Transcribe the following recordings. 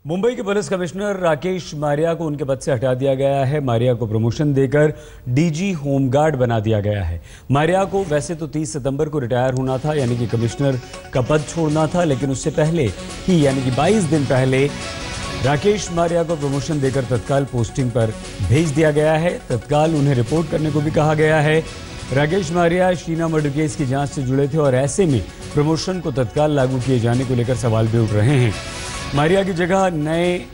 मुंबई के police commissioner Rakesh Maria को उनके पद से हटा दिया गया है। मारिया को प्रमोशन देकर डीजी होमगार्ड बना दिया गया है। मारिया को वैसे तो 30 सितंबर को रिटायर होना था, यानी कि कमिश्नर का पद छोड़ना था, लेकिन उससे पहले ही यानी कि 22 दिन पहले राकेश मारिया को प्रमोशन देकर तत्काल पोस्टिंग पर भेज दिया गया है। तत्काल उन्हें रिपोर्ट करने को भी कहा गया है। राकेश मारिया शीना मर्डर केस की जांच से जुड़े थे और ऐसे में प्रमोशन को तत्काल लागू किए जाने को लेकर सवाल भी उठ रहे हैं। मारिया की जगह नए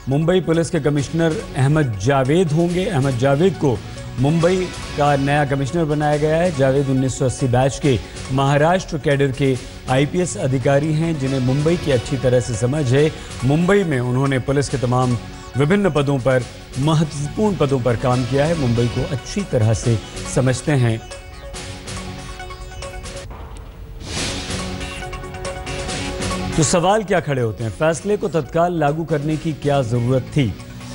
मुंबई पुलिस के कमिश्नर अहमद जावेद होंगे। अहमद जावेद को मुंबई का नया कमिश्नर बनाया गया है। जावेद 1980 बैच के महाराष्ट्र कैडर के आईपीएस अधिकारी हैं, जिन्हें मुंबई की अच्छी तरह से समझ है। मुंबई में उन्होंने पुलिस के तमाम विभिन्न पदों पर, महत्वपूर्ण पदों पर काम किया है। मुंबई को अच्छी तरह से समझते हैं। तो सवाल क्या खड़े होते हैं? फैसले को तत्काल लागू करने की क्या जरूरत थी?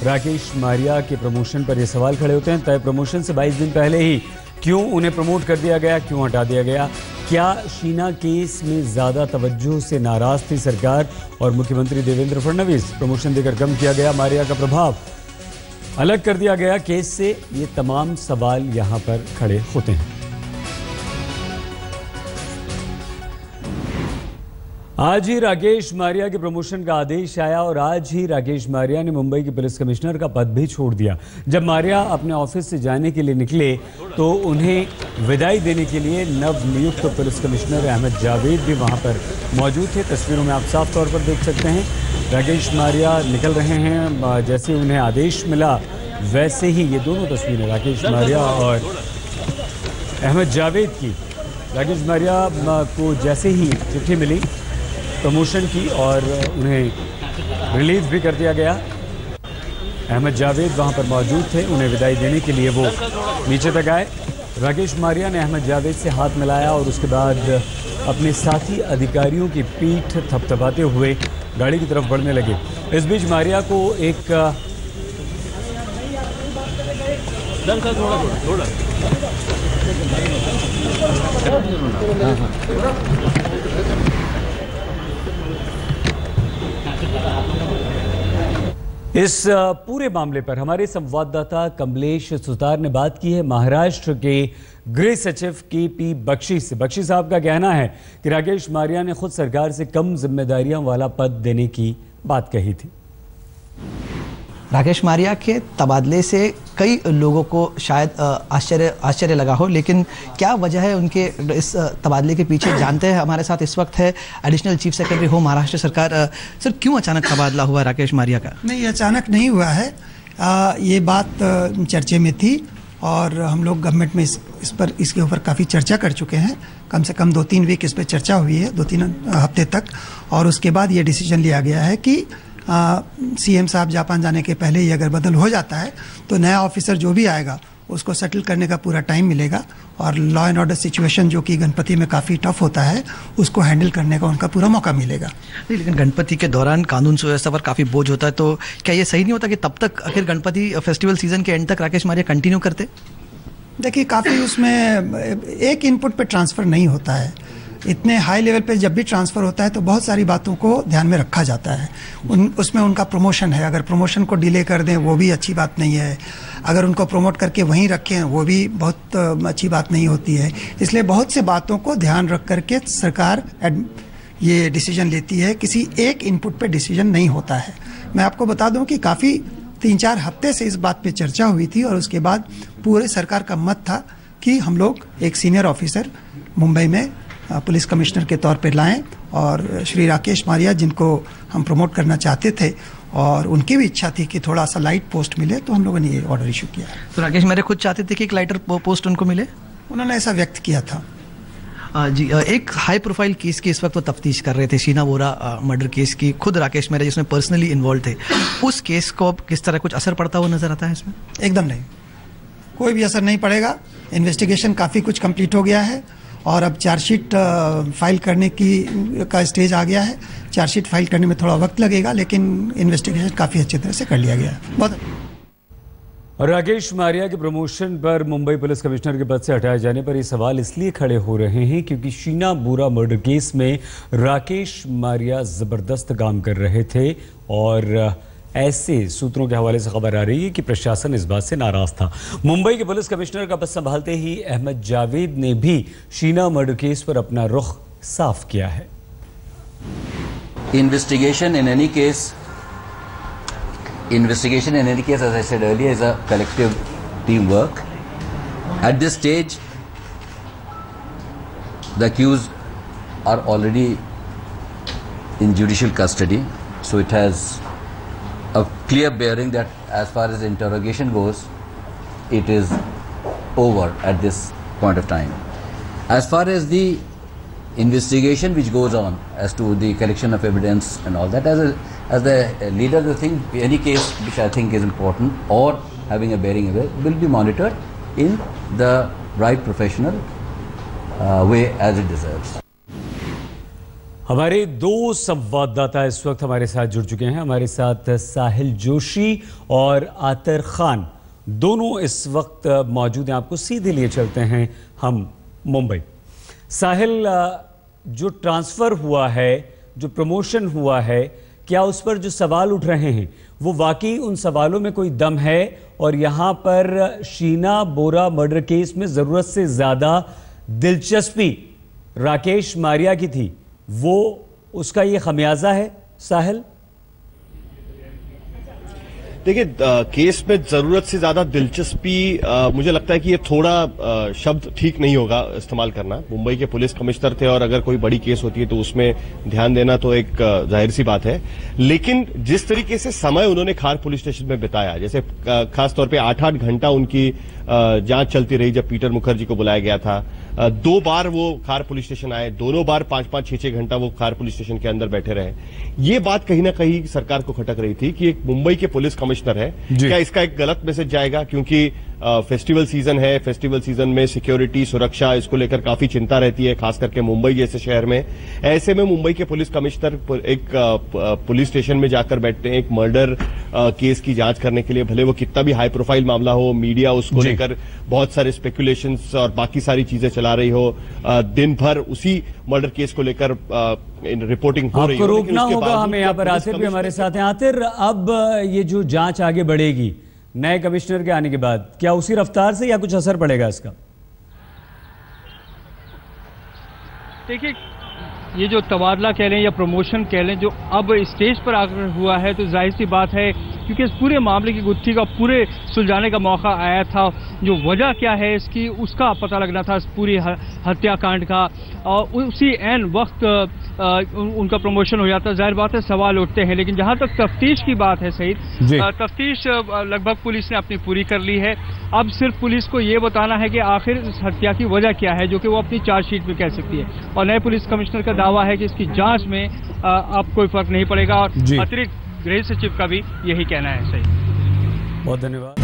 राकेश मारिया के प्रमोशन पर ये सवाल खड़े होते हैं। तय प्रमोशन से 22 दिन पहले ही क्यों उन्हें प्रमोट कर दिया गया, क्यों हटा दिया गया? क्या शीना केस में ज्यादा तवज्जो से नाराज थी सरकार और मुख्यमंत्री देवेंद्र फडणवीस? प्रमोशन देकर कम किया गया मारिया का प्रभाव, अलग कर दिया गया केस से? ये तमाम सवाल यहां पर खड़े होते हैं। आज ही राकेश मारिया के प्रमोशन का आदेश आया और आज ही राकेश मारिया ने मुंबई के पुलिस कमिश्नर का पद भी छोड़ दिया। जब मारिया अपने ऑफिस से जाने के लिए निकले तो उन्हें विदाई देने के लिए नवनियुक्त पुलिस कमिश्नर अहमद जावेद भी वहां पर मौजूद थे। तस्वीरों में आप साफ तौर पर देख सकते हैं राकेश मारिया निकल रहे हैं। जैसे उन्हें आदेश मिला वैसे ही ये दोनों तस्वीरें राकेश मारिया और अहमद जावेद की। राकेश मारिया को जैसे ही चिट्ठी मिली प्रमोशन की और उन्हें रिलीज भी कर दिया गया, अहमद जावेद वहां पर मौजूद थे। उन्हें विदाई देने के लिए वो नीचे तक आए। राकेश मारिया ने अहमद जावेद से हाथ मिलाया और उसके बाद अपने साथी अधिकारियों की पीठ थपथपाते हुए गाड़ी की तरफ बढ़ने लगे। इस बीच मारिया को एक इस पूरे मामले पर हमारे संवाददाता कमलेश सुतार ने बात की है महाराष्ट्र के गृह सचिव के.पी. बख्शी से। बख्शी साहब का कहना है कि राकेश मारिया ने खुद सरकार से कम जिम्मेदारियां वाला पद देने की बात कही थी। राकेश मारिया के तबादले से कई लोगों को शायद आश्चर्य लगा हो, लेकिन क्या वजह है उनके इस तबादले के पीछे जानते हैं। हमारे साथ इस वक्त है additional chief secretary home Maharashtra सरकार। सर, क्यों अचानक तबादला हुआ राकेश मारिया का? नहीं, अचानक नहीं हुआ है। ये बात चर्चे में थी और हम लोग गवर्नमेंट में इसके ऊपर काफ़ी चर्चा कर चुके हैं। कम से कम 2-3 वीक इस पर चर्चा हुई है, 2-3 हफ्ते तक। और उसके बाद ये डिसीजन लिया गया है कि सीएम साहब जापान जाने के पहले ही अगर बदल हो जाता है तो नया ऑफिसर जो भी आएगा उसको सेटल करने का पूरा टाइम मिलेगा और लॉ एंड ऑर्डर सिचुएशन जो कि गणपति में काफ़ी टफ होता है उसको हैंडल करने का उनका पूरा मौका मिलेगा। लेकिन गणपति के दौरान कानून सुव्यवस्था पर काफ़ी बोझ होता है, तो क्या ये सही नहीं होता कि तब तक आखिर गणपति फेस्टिवल सीजन के एंड तक राकेश मारिया कंटिन्यू करते? देखिए, काफ़ी उसमें एक इनपुट पे ट्रांसफ़र नहीं होता है। इतने हाई लेवल पे जब भी ट्रांसफ़र होता है तो बहुत सारी बातों को ध्यान में रखा जाता है। उसमें उनका प्रमोशन है, अगर प्रमोशन को डिले कर दें वो भी अच्छी बात नहीं है। अगर उनको प्रमोट करके वहीं रखें वो भी बहुत अच्छी बात नहीं होती है। इसलिए बहुत से बातों को ध्यान रख करके सरकार ये डिसीजन लेती है। किसी एक इनपुट पे डिसीजन नहीं होता है। मैं आपको बता दूं कि काफ़ी 3-4 हफ्ते से इस बात पे चर्चा हुई थी और उसके बाद पूरे सरकार का मत था कि हम लोग एक सीनियर ऑफिसर मुंबई में पुलिस कमिश्नर के तौर पे लाएं और श्री राकेश मारिया, जिनको हम प्रमोट करना चाहते थे और उनकी भी इच्छा थी कि थोड़ा सा लाइट पोस्ट मिले, तो हम लोगों ने ये ऑर्डर इशू किया। तो राकेश मारिया खुद चाहते थे कि एक लाइटर पोस्ट उनको मिले? उन्होंने ऐसा व्यक्त किया था। जी, एक हाई प्रोफाइल केस की इस वक्त वो तफ्तीश कर रहे थे, शीना बोरा मर्डर केस की। खुद राकेश मारिया जिसमें पर्सनली इन्वॉल्व थे, उस केस को अब किस तरह कुछ असर पड़ता हुआ नजर आता है इसमें? एकदम नहीं, कोई भी असर नहीं पड़ेगा। इन्वेस्टिगेशन काफ़ी कुछ कंप्लीट हो गया है और अब चार्जशीट फाइल करने का स्टेज आ गया है। चार्जशीट फाइल करने में थोड़ा वक्त लगेगा, लेकिन इन्वेस्टिगेशन काफ़ी अच्छी तरह से कर लिया गया है। बहुत राकेश मारिया के प्रमोशन पर मुंबई पुलिस कमिश्नर के पद से हटाए जाने पर ये सवाल इसलिए खड़े हो रहे हैं क्योंकि शीना बोरा मर्डर केस में राकेश मारिया जबरदस्त काम कर रहे थे और ऐसे सूत्रों के हवाले से खबर आ रही है कि प्रशासन इस बात से नाराज था। मुंबई के पुलिस कमिश्नर का पद संभालते ही अहमद जावेद ने भी शीना मर्डर केस पर अपना रुख साफ किया है। Investigation in any case, as I said earlier, is a collective teamwork. At this stage, the accused are already in judicial custody, so it has a clear bearing that as far as interrogation goes, it is over at this point of time. As far as the investigation which goes on as to the collection of evidence and all that, as the leader of the thing, any case which I think is important or having a bearing will be monitored in the right professional way as it deserves. हमारे दो संवाददाता इस वक्त हमारे साथ जुड़ चुके हैं। हमारे साथ साहिल जोशी और आतर खान दोनों इस वक्त मौजूद हैं। आपको सीधे लिए चलते हैं हम मुंबई। साहिल, जो ट्रांसफ़र हुआ है, जो प्रमोशन हुआ है, क्या उस पर जो सवाल उठ रहे हैं वो वाकई उन सवालों में कोई दम है? और यहाँ पर शीना बोरा मर्डर केस में ज़रूरत से ज़्यादा दिलचस्पी राकेश मारिया की थी, वो उसका ये खमियाजा है साहिल? देखिए, केस में जरूरत से ज्यादा दिलचस्पी, मुझे लगता है कि ये थोड़ा शब्द ठीक नहीं होगा इस्तेमाल करना। मुंबई के पुलिस कमिश्नर थे और अगर कोई बड़ी केस होती है तो उसमें ध्यान देना तो एक जाहिर सी बात है, लेकिन जिस तरीके से समय उन्होंने खार पुलिस स्टेशन में बिताया, जैसे खासतौर पे 8-8 घंटा उनकी जांच चलती रही। जब पीटर मुखर्जी को बुलाया गया था, 2 बार वो खार पुलिस स्टेशन आए, दोनों बार 5-5, 6-6 घंटा वो खार पुलिस स्टेशन के अंदर बैठे रहे। ये बात कहीं ना कहीं सरकार को खटक रही थी कि एक मुंबई के पुलिस कमिश्नर है, क्या इसका एक गलत मैसेज जाएगा? क्योंकि फेस्टिवल सीजन है, फेस्टिवल सीजन में सिक्योरिटी, सुरक्षा, इसको लेकर काफी चिंता रहती है, खास करके मुंबई जैसे शहर में। ऐसे में मुंबई के पुलिस कमिश्नर एक पुलिस स्टेशन में जाकर बैठते हैं एक मर्डर केस की जांच करने के लिए। भले वो कितना भी हाई प्रोफाइल मामला हो, मीडिया उसको लेकर बहुत सारे स्पेकुलेशंस और बाकी सारी चीजें चला रही हो, दिन भर उसी मर्डर केस को लेकर रिपोर्टिंग हो रही हो। आपको रोकना होगा, हमें यहाँ पर आसिर भी हमारे साथ हैं। आसिर, अब ये जो जांच आगे बढ़ेगी नए कमिश्नर के आने के बाद, क्या उसी रफ्तार से या कुछ असर पड़ेगा इसका? देखिए, ये जो तबादला कह लें या प्रमोशन कह लें, जो अब स्टेज पर आकर हुआ है, तो जाहिर सी बात है क्योंकि इस पूरे मामले की गुत्थी का पूरे सुलझाने का मौका आया था। जो वजह क्या है इसकी, उसका पता लगना था, इस पूरी हत्याकांड का, और उसी एन वक्त उनका प्रमोशन हो जाता। जाहिर बात है सवाल उठते हैं, लेकिन जहां तक तफ्तीश की बात है सईद, तफ्तीश लगभग पुलिस ने अपनी पूरी कर ली है। अब सिर्फ पुलिस को ये बताना है कि आखिर इस हत्या की वजह क्या है, जो कि वो अपनी चार्जशीट में कह सकती है। और नए पुलिस कमिश्नर का दावा है कि इसकी जांच में अब कोई फर्क नहीं पड़ेगा। और अतिरिक्त गृह सचिव का भी यही कहना है। सही, बहुत धन्यवाद।